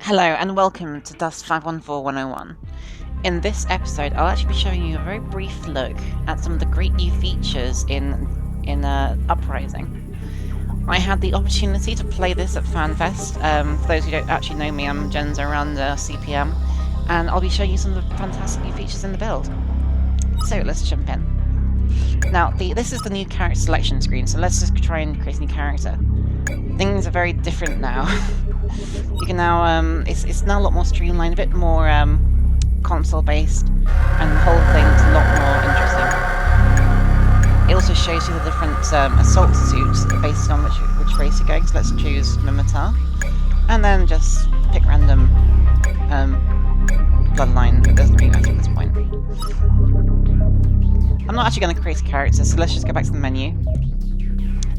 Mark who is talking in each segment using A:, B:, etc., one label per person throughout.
A: Hello and welcome to Dust 514101. In this episode, I'll actually be showing you a very brief look at some of the great new features in Uprising. I had the opportunity to play this at FanFest. For those who don't actually know me, I'm Jenza around CPM, and I'll be showing you some of the fantastic new features in the build. So let's jump in. Now, this is the new character selection screen, so let's just try and create a new character. Things are very different now. You can now, it's now a lot more streamlined, a bit more console-based, and the whole thing's a lot more interesting. It also shows you the different assault suits based on which race you're going, so let's choose Mimitar, and then just pick random bloodline. It doesn't really matter at this point. I'm not actually going to create a character, so let's just go back to the menu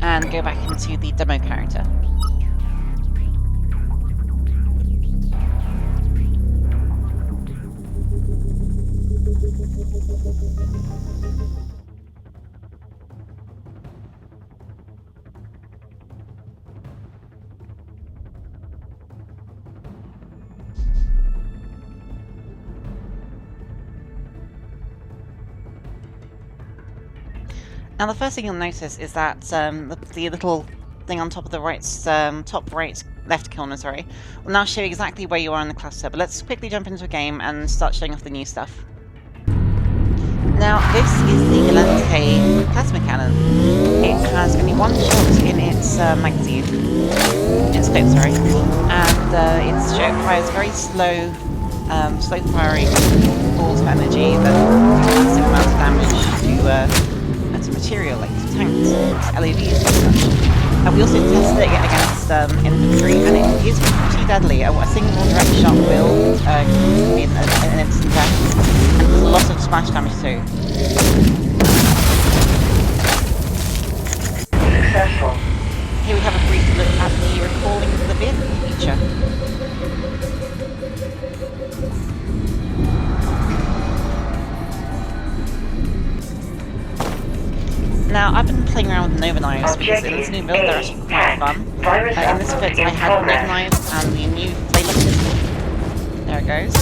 A: and go back into the demo character. Now the first thing you'll notice is that the little thing on top of the top right left corner, will now show you exactly where you are in the cluster. But let's quickly jump into a game and start showing off the new stuff. Now this is the Elente plasma cannon. It has only one shot in its magazine, its clip, and it fires very slow firing balls of energy that do massive amounts of damage to material like tanks, LEDs and such. And we also tested it against infantry, and it is pretty deadly. A single direct shot will be an instant death, and there's a lot of splash damage too.
B: Successful.
A: Here we have a brief look at the recalling of the vehicle feature. Now, I've been playing around with Nova Knives because in this new build they're actually quite fun. In this bit I had Nova Knives and the new flavor pistol. There it goes.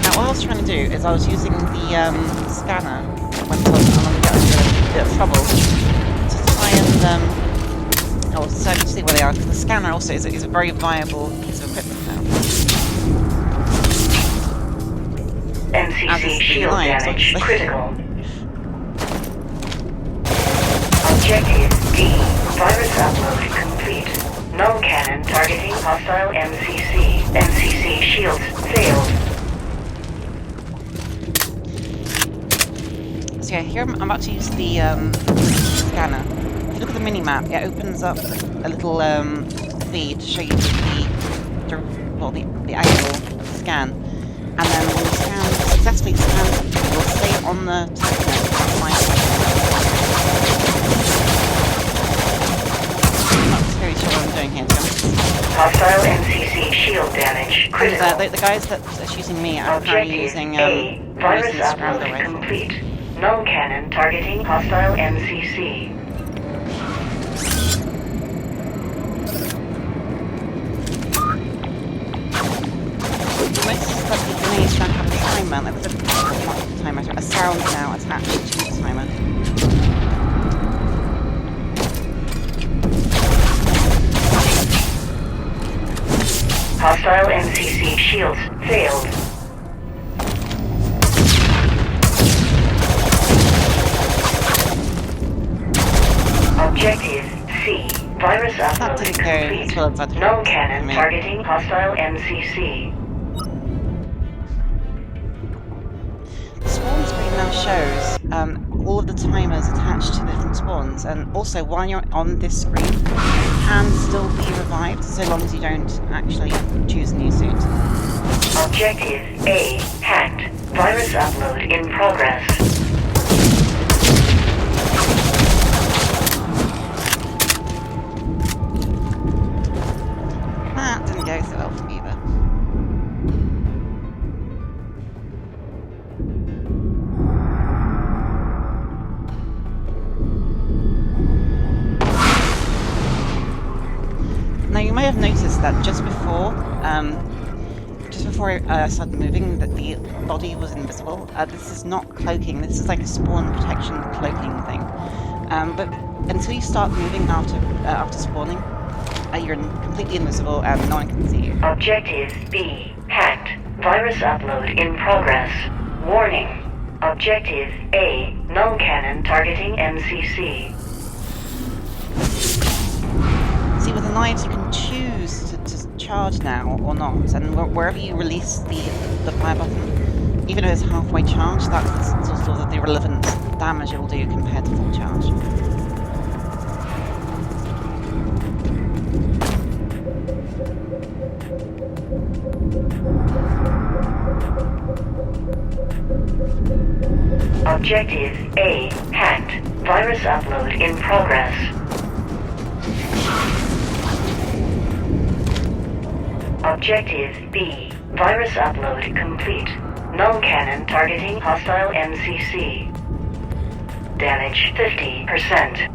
A: Now what I was trying to do is I was using the scanner when I was getting a bit of trouble to try and see where they are, because the scanner also is a very viable piece of equipment now.
B: MCC shield damage critical. Objective D. Virus upload complete. Null cannon targeting hostile MCC. MCC shields failed.
A: So yeah, here I'm about to use the scanner. If you look at the mini-map, it opens up a little feed to show you the actual scan. And then when the scan successfully scans, it will stay on the target net for 5 seconds.
B: Hostile MCC shield damage critical.
A: The guys that are shooting me are apparently using
B: virus
A: the scrambler
B: upload
A: rifle.
B: complete. Null cannon targeting hostile MCC.
A: Most of the grenades now have a timer, a sound now attached to the timer.
B: Hostile MCC shields failed. Objective C. Virus upload complete. Null cannon targeting hostile MCC.
A: The spawn screen now shows all of the timers attached to the different spawns, and also while you're on this screen, you can still be revived so long as you don't actually choose a new suit.
B: Objective A hacked. Virus upload in progress.
A: That didn't go so well for me either. Now you may have noticed that just before I started moving, that the body was invisible. This is not cloaking. This is like a spawn protection cloaking thing. But until you start moving after spawning, you're completely invisible and no one can see you.
B: Objective B hacked. Virus upload in progress. Warning. Objective A null cannon targeting MCC.
A: See, with the knives you can choose to charge now or not, and wherever you release the fire button, even if it's halfway charged, that's sort of the relevant damage it will do compared to full charge.
B: Objective A hacked. Virus upload in progress. Objective B. Virus upload complete. Null cannon targeting hostile MCC. Damage 50%.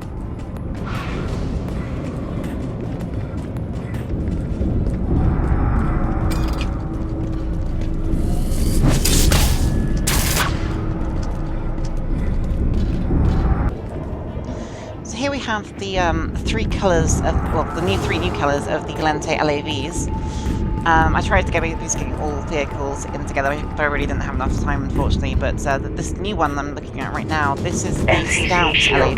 A: Here we have the three colours of, well, the three new colours of the Galente LAVs. I tried to get basically all vehicles in together, but I really didn't have enough time, unfortunately. But this new one I'm looking at right now, this is the Scout LAV.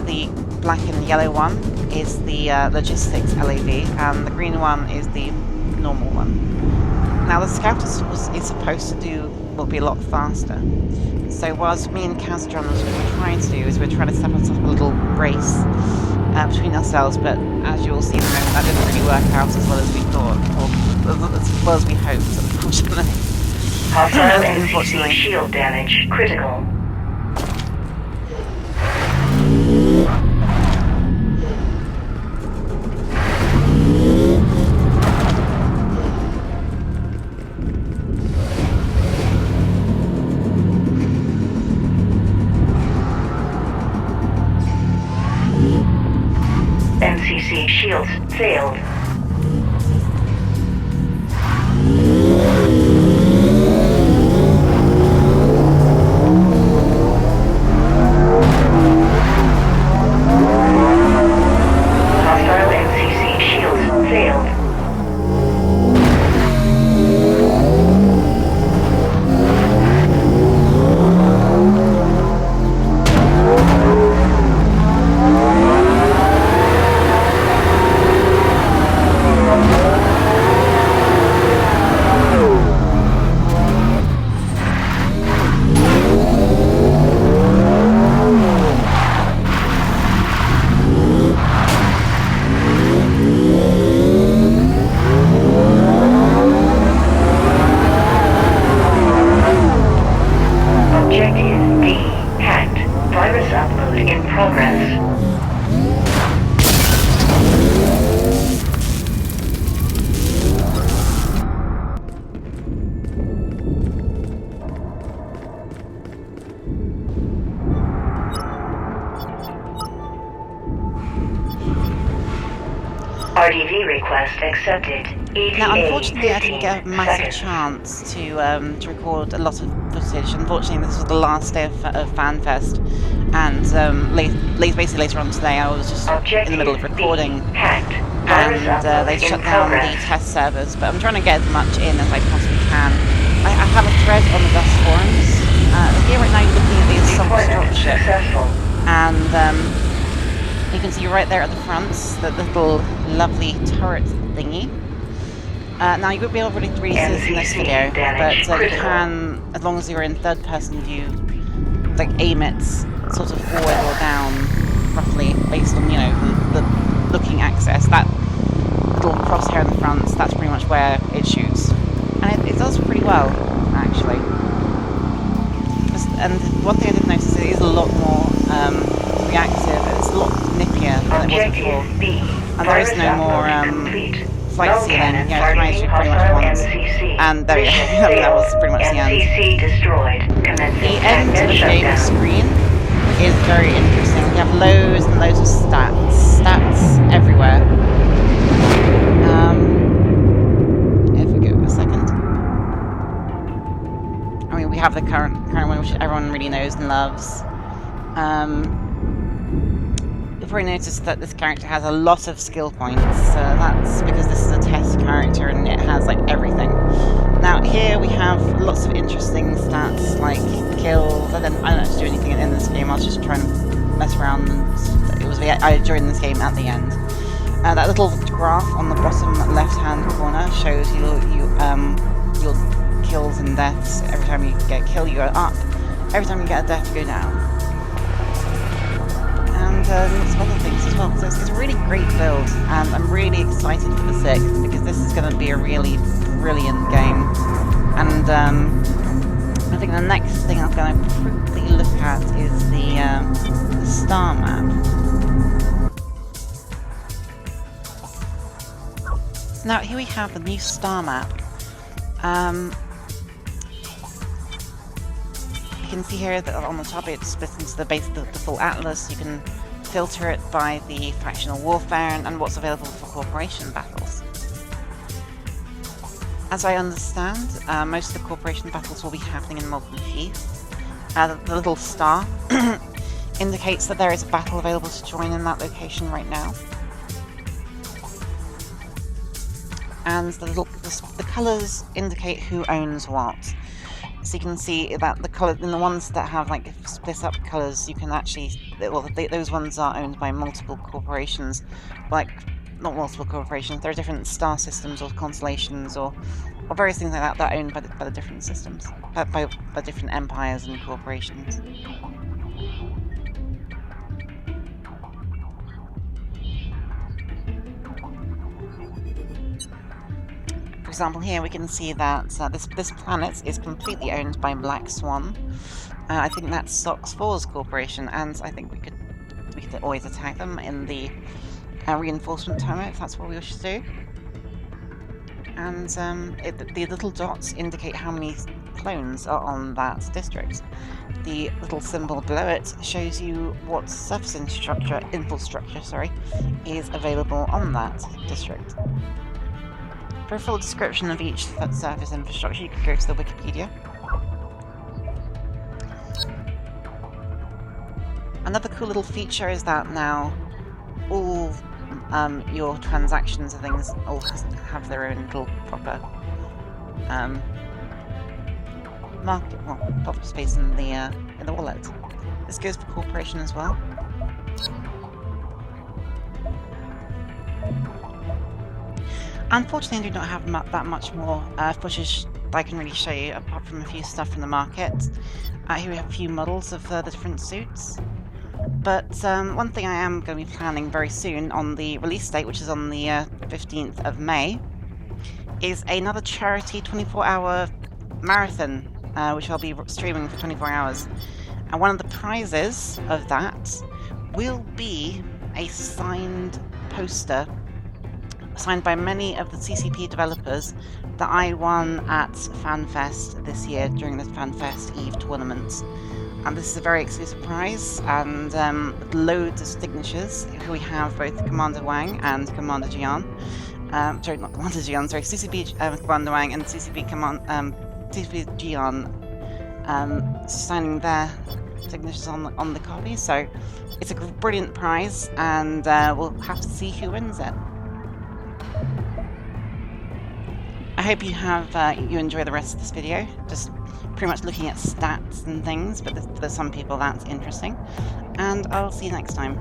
A: The black and yellow one is the Logistics LAV, and the green one is the normal one. Now the Scout is supposed to be a lot faster. So whilst me and Kazadron we're trying to do is we're trying to set up a little race between ourselves, but as you will see in a moment, that didn't really work out as well as we thought, or as well as we hoped, unfortunately.
B: Hostile MCC shield damage critical. MCC shields failed. Hostile MCC shields failed. Objective B hacked. Virus upload in progress. RDV request accepted. ETA
A: Now, unfortunately, I didn't
B: 15
A: get a massive
B: seconds.
A: chance to record a lot of footage. Unfortunately, this was the last day of FanFest, and basically later on today, I was just in the middle of recording,
B: hacked. Virus
A: and
B: upload
A: they
B: in
A: shut down the
B: progress.
A: test servers. But I'm trying to get as much in as I possibly can. I have a thread on the Dust forums. Here right now, you're looking at the assault
B: Deployment
A: dropship,
B: successful.
A: and you can see right there at the front that little lovely turret thingy. Now you won't be able to really see this in this video, but you can, as long as you're in third-person view, like aim it sort of forward or down, roughly based on the looking access. That little crosshair in the front, that's pretty much where it shoots, and it does pretty well actually. And one thing I did notice, it is a lot more reactive. It's a lot nippier than it was before, and there is no more flight ceiling. You know, flies shoot pretty much once, and there we go. That was pretty much the end.
B: MCC destroyed.
A: The end of the game screen is very interesting. You have loads and loads of stats everywhere. mean, we have the current one, which everyone really knows and loves. You'll probably notice that this character has a lot of skill points, so that's because this is a test character and it has like everything. Now here we have lots of interesting stats like kills, and then I don't have to do anything in this game. I was just trying to mess around, and I joined this game at the end. That little graph on the bottom left-hand corner shows your kills and deaths. Every time you get a kill, you go up. Every time you get a death, you go down. And some other things as well. So it's a really great build, and I'm really excited for the 6th because this is going to be a really brilliant game. And I think the next thing I'm going to quickly look at is the star map. So now here we have the new star map. You can see here that on the top it's split into the full atlas. You can filter it by the factional warfare and what's available for corporation battles. As I understand, most of the corporation battles will be happening in Molten Heath. The little star indicates that there is a battle available to join in that location right now. And the colours indicate who owns what. So you can see that the colour in the ones that have like split up colours, you can actually, those ones are owned by multiple corporations, like not multiple corporations. There are different star systems or constellations or various things like that are owned by the different systems, by different empires and corporations. For example, here we can see that this planet is completely owned by Black Swan. I think that's Sox 4's corporation, and I think we could always attack them in the reinforcement tournament if that's what we wish to do. And the little dots indicate how many clones are on that district. The little symbol below it shows you what surface infrastructure is available on that district. For a full description of each surface infrastructure, you can go to the Wikipedia. Another cool little feature is that now all your transactions and things all have their own little proper proper space in the wallet. This goes for corporation as well. Unfortunately, I do not have that much more footage that I can really show you, apart from a few stuff from the market. Here we have a few models of the different suits. But one thing I am going to be planning very soon on the release date, which is on the 15th of May, is another charity 24-hour marathon, which I'll be streaming for 24 hours. And one of the prizes of that will be a signed poster signed by many of the CCP developers that I won at FanFest this year during the FanFest Eve tournament. And this is a very exclusive prize, and loads of signatures. Here we have both Commander Wang and Commander Jian. Sorry, not Commander Jian, sorry, CCP Commander Wang and CCP Jian signing their signatures on the copy. So it's a brilliant prize, and we'll have to see who wins it. I hope you enjoy the rest of this video, just pretty much looking at stats and things, but for some people that's interesting, and I'll see you next time.